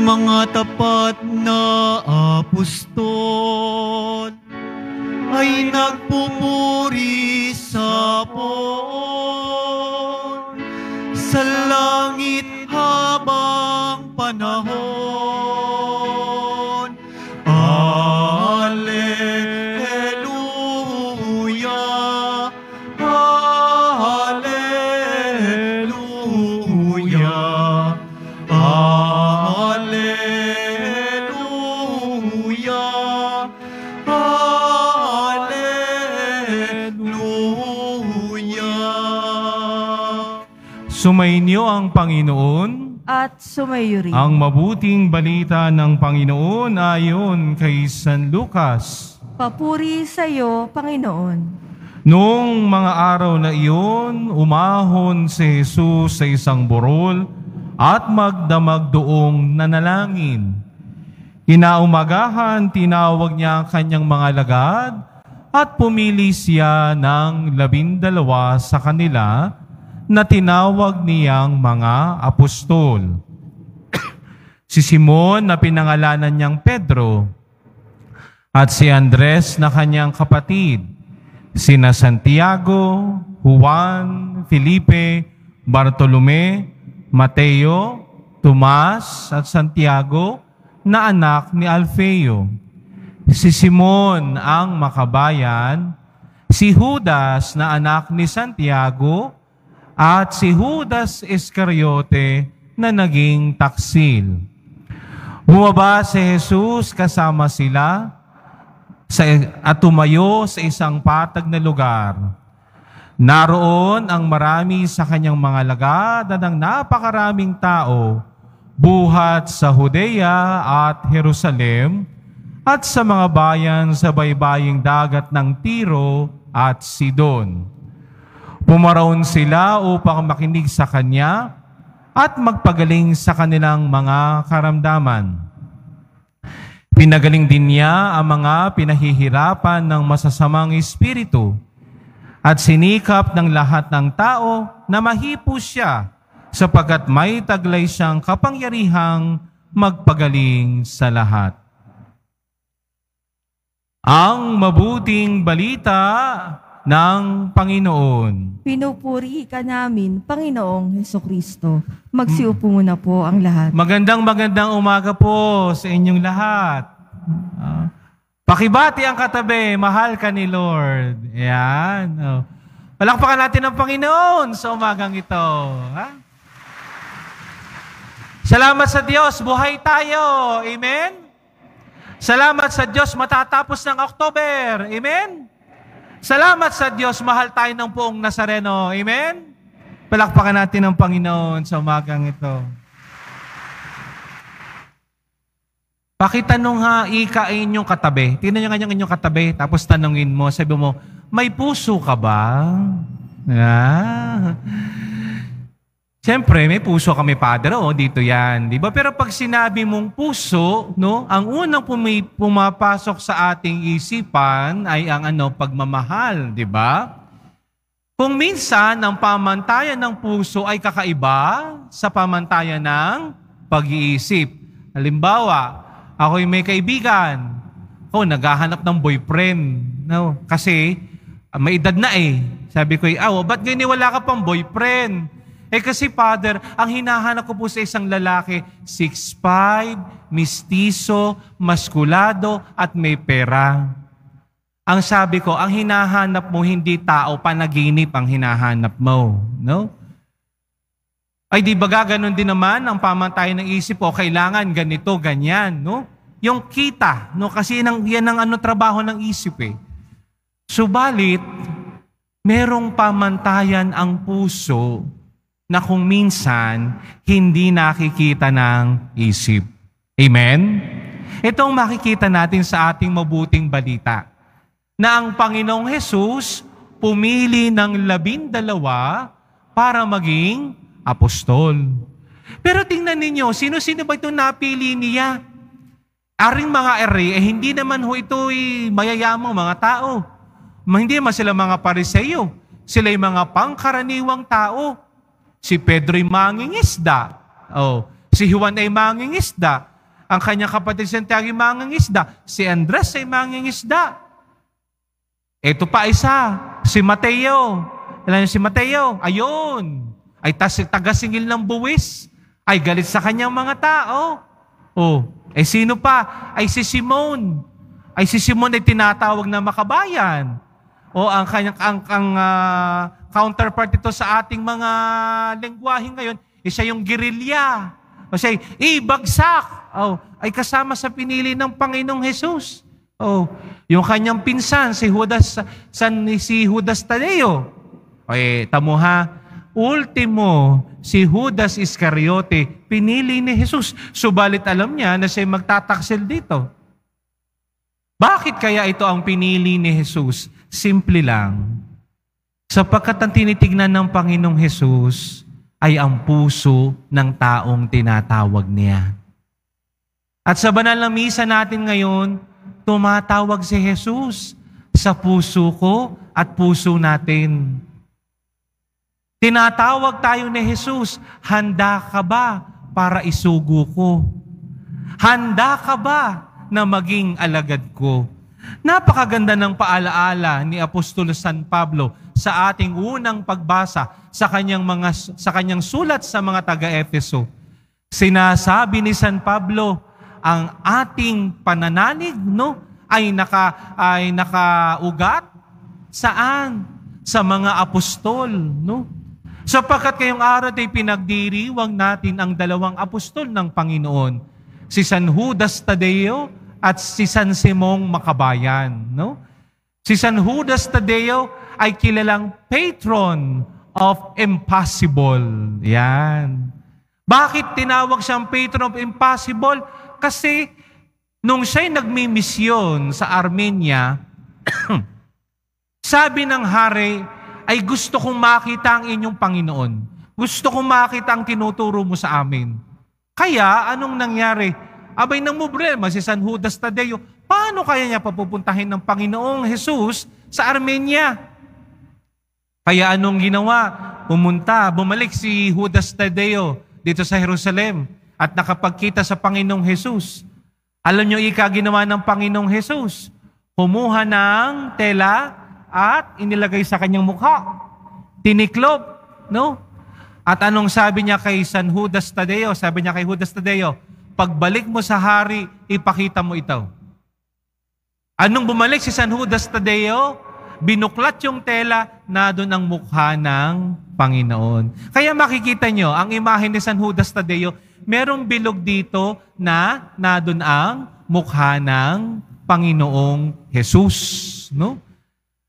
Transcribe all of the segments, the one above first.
Mga tapat na apostol ay nagpupuri sa poon sa langit habang panahon. Alleluia, Alleluia, Alleluia, Alleluia. Sumainyo ang Panginoon at sumayo rin ang mabuting balita ng Panginoon ayon kay San Lucas. Papuri sa iyo, Panginoon. Noong mga araw na iyon, umahon si Jesus sa isang burol at magdamag doong nanalangin. Kinaumagahan, tinawag niya ang kanyang mga alagad at pumili siya ng 12 sa kanila na tinawag niyang mga apostol. Si Simon na pinangalanan niyang Pedro at si Andres na kanyang kapatid, sina Santiago, Juan, Felipe, Bartolome, Mateo, Tomas at Santiago na anak ni Alfeo, si Simon ang makabayan, si Judas na anak ni Santiago, at si Judas Iscariote na naging taksil. Bumaba si Jesus kasama sila at tumayo sa isang patag na lugar. Naroon ang marami sa kanyang mga alagad at ang napakaraming tao buhat sa Judea at Jerusalem at sa mga bayan sa baybaying dagat ng Tiro at Sidon. Pumaraon sila upang makinig sa kanya at magpagaling sa kanilang mga karamdaman. Pinagaling din niya ang mga pinahihirapan ng masasamang espiritu at sinikap ng lahat ng tao na mahipo siya sapagkat may taglay siyang kapangyarihang magpagaling sa lahat. Ang mabuting balita ng Panginoon. Pinupuri ka namin, Panginoong Hesukristo. Magsiupo muna po ang lahat. Magandang umaga po sa inyong lahat. Pakibati ang katabi, mahal ka ni Lord. Yan. Palakpakan natin ang Panginoon sa umagang ito. Ha? Salamat sa Diyos, buhay tayo. Amen? Salamat sa Diyos, matatapos ng October. Amen? Salamat sa Diyos, mahal tayo ng buong Nazareno. Amen? Palakpakan natin ang Panginoon sa umagang ito. Pakitanong ha, ikain yung katabi. Tingnan nyo nga yung inyong katabi, tapos tanungin mo, sabi mo, may puso ka ba? Siyempre, may puso kami, Padre. Dito yan. Di ba? Pero pag sinabi mong puso, no, ang unang pumapasok sa ating isipan ay ang pagmamahal. Di ba? Kung minsan, ang pamantayan ng puso ay kakaiba sa pamantayan ng pag-iisip. Halimbawa, ako'y may kaibigan. Naghahanap ng boyfriend. No? Kasi, may edad na eh. Sabi ko, ba't ganyan wala ka pang boyfriend? Kasi Father, ang hinahanap ko po sa isang lalaki, 6'5", mistiso, maskulado, at may pera. Ang sabi ko, ang hinahanap mo hindi tao, panaginip ang hinahanap mo. No? Ay di ba gano'n din naman ang pamantayan ng isip ko, kailangan ganito, ganyan. No? Yung kita, no? Kasi yan ang trabaho ng isip eh. Subalit, merong pamantayan ang puso na kung minsan, hindi nakikita ng isip. Amen? Itong makikita natin sa ating mabuting balita, na ang Panginoong Jesus pumili ng 12 para maging apostol. Pero tingnan ninyo, sino-sino ba itong napili niya? aring mga ere, hindi naman ho ito'y mayayamang mga tao. Hindi naman sila mga Pariseyo. Sila'y mga pangkaraniwang tao. Si Pedro'y mangingisda. Si Juan ay mangingisda. Ang kanyang kapatid Santiago ay mangingisda. Si Andres ay mangingisda. Ito pa isa, si Mateo. Alam niyo si Mateo? Ayun. Ay taga-singil ng buwis. Ay galit sa kanyang mga tao. Sino pa? Ay si Simon. Ay si Simon ay tinatawag na makabayan. Ang kanyang counterpart ito sa ating mga lengguwahe ngayon, siya yung guerrilla. O siya ibagsak. Ay kasama sa pinili ng Panginoong Jesus. Yung kanyang pinsan, si Judas Tadeo. Tamo ha, ultimo, si Judas Iscariote, pinili ni Jesus. Subalit alam niya na siya magtataksil dito. Bakit kaya ito ang pinili ni Jesus? Simple lang. Sapagkat ang tinitignan ng Panginoong Jesus ay ang puso ng taong tinatawag niya. At sa banal na misa natin ngayon, tumatawag si Jesus sa puso ko at puso natin. Tinatawag tayo ni Jesus, handa ka ba para isugo ko? Handa ka ba na maging alagad ko? Napakaganda ng paalaala ni Apostol San Pablo sa ating unang pagbasa sa kanyang sulat sa mga taga-Efeso. Sinasabi ni San Pablo, ang ating pananalig ay nakaugat saan? Sa mga apostol, Sapagkat kayong araw ay pinagdiriwang natin ang dalawang apostol ng Panginoon, si San Judas Tadeo at si San Simong Makabayan. Si San Judas Tadeo ay kilalang patron of impossible. Yan. Bakit tinawag siyang patron of impossible? Kasi nung siya'y nagmimisyon sa Armenia, sabi ng hari, ay gusto kong makita ang inyong Panginoon. Gusto kong makita ang tinuturo mo sa amin. Kaya, anong nangyari? Abay nang problema si San Judas Tadeo, paano kaya niya papupuntahin ng Panginoong Jesus sa Armenia? Kaya anong ginawa? Bumalik si Judas Tadeo dito sa Jerusalem at nakapagkita sa Panginoong Jesus. Alam niyo ginawa ng Panginoong Jesus? Kumuha ng tela at inilagay sa kanyang mukha. Tiniklop, At anong sabi niya kay San Judas Tadeo? Sabi niya kay Judas Tadeo, pagbalik mo sa hari, ipakita mo ito. Anong bumalik si San Judas Tadeo? Binuklat yung tela na doon ang mukha ng Panginoon. Kaya makikita nyo, ang imahe ni San Judas Tadeo, merong bilog dito na doon ang mukha ng Panginoong Jesus.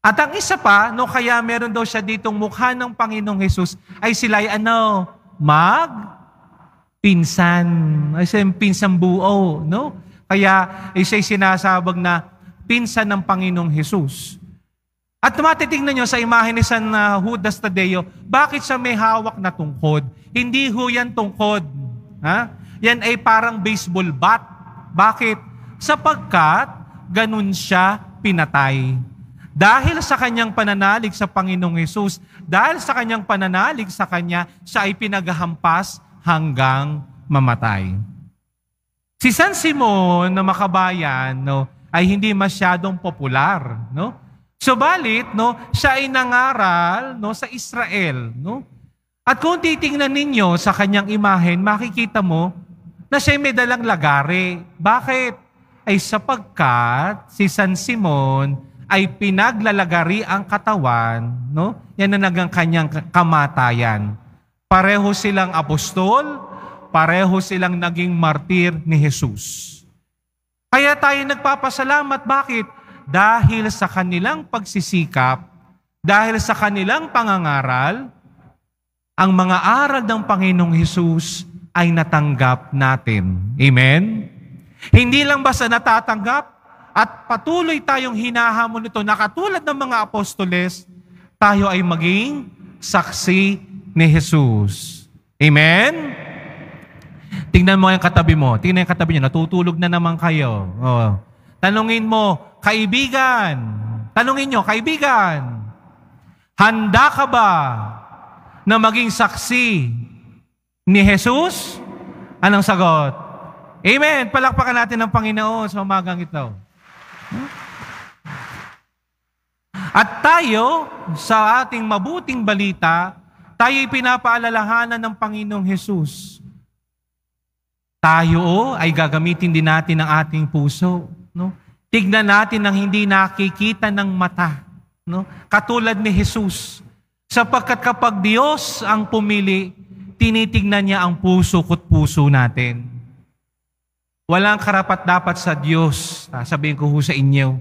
At ang isa pa, kaya meron daw siya ditong mukha ng Panginoong Jesus, ay sila'y pinsan. Ay siya'y pinsang buo, Kaya siya'y sinasabag na pinsan ng Panginoong Jesus. At matitingnan nyo sa imahe ni San Judas Tadeo, bakit siya may hawak na tungkod? Hindi ho yan tungkod. Yan ay parang baseball bat. Bakit? Sapagkat ganun siya pinatay. Dahil sa kanyang pananalig sa Panginoong Hesus, dahil sa kanyang pananalig sa Kanya, siya ay pinaghahampas hanggang mamatay. Si San Simon na Makabayan ay hindi masyadong popular. Subalit, siya ay nangaral sa Israel. At kung titingnan ninyo sa kanyang imahen, makikita mo na siya may dalang lagare. Bakit? Ay sapagkat si San Simon ay pinaglalagari ang katawan, Yan na nagang kanyang kamatayan. Pareho silang apostol, pareho silang naging martir ni Jesus. Kaya tayo nagpapasalamat. Bakit? Dahil sa kanilang pagsisikap, dahil sa kanilang pangangaral, ang mga aral ng Panginoong Jesus ay natanggap natin. Amen? Hindi lang basta natatanggap, at patuloy tayong hinahamon nito na katulad ng mga apostoles, tayo ay maging saksi ni Jesus. Amen? Tingnan mo yung katabi mo. Tingnan yung katabi niyo. Natutulog na naman kayo. Oh. Tanungin mo, kaibigan. Tanungin nyo, kaibigan. Handa ka ba na maging saksi ni Jesus? Anong sagot? Amen. Palakpakan natin ng Panginoon sa umagang ito. At tayo, sa ating mabuting balita, tayo'y pinapaalalahanan ng Panginoong Jesus. Tayo ay gagamitin din natin ang ating puso. No? Tignan natin ang hindi nakikita ng mata. No? Katulad ni Jesus. Sapagkat kapag Diyos ang pumili, tinitignan niya ang puso ko't puso natin. Walang karapat-dapat sa Diyos, sabihin ko ho sa inyo,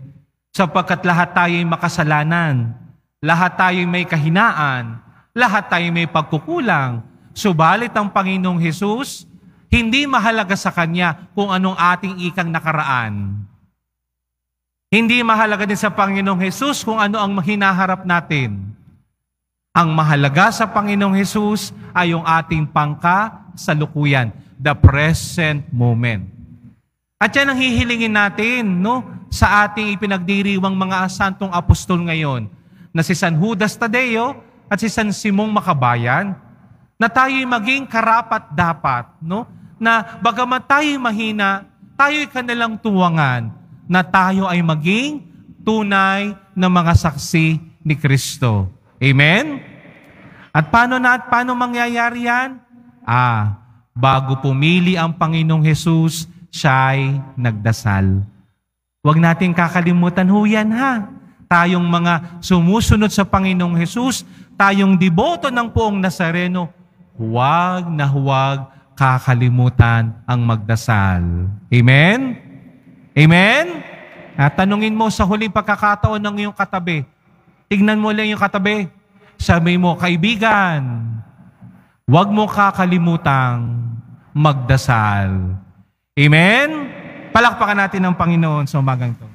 sapagkat lahat tayo ay makasalanan, lahat tayo ay may kahinaan, lahat tayo may pagkukulang. Subalit ang Panginoong Jesus, hindi mahalaga sa Kanya kung anong ating ikang nakaraan. Hindi mahalaga din sa Panginoong Jesus kung ano ang hinaharap natin. Ang mahalaga sa Panginoong Jesus ay yung ating pangkasalukuyan, the present moment. At yan ang hihilingin natin, no, sa ating ipinagdiriwang mga santong apostol ngayon, na si San Judas Tadeo at si San Simong Makabayan, na tayo'y maging karapat-dapat, no, na bagamat tayo'y mahina, tayo'y kanilang tuwangan, na tayo ay maging tunay na mga saksi ni Kristo. Amen? At paano mangyayari yan? Bago pumili ang Panginoong Jesus, siya'y nagdasal. Huwag natin kakalimutan ho yan, ha? Tayong mga sumusunod sa Panginoong Jesus, tayong deboto ng Poong Nazareno, huwag na huwag kakalimutan ang magdasal. Amen? Amen? At tanungin mo sa huling pagkakataon ng iyong katabi. Tignan mo lang yung katabi. Sabi mo, kaibigan, huwag mo kakalimutang magdasal. Amen? Palakpakan natin ang Panginoon sa umagang ito.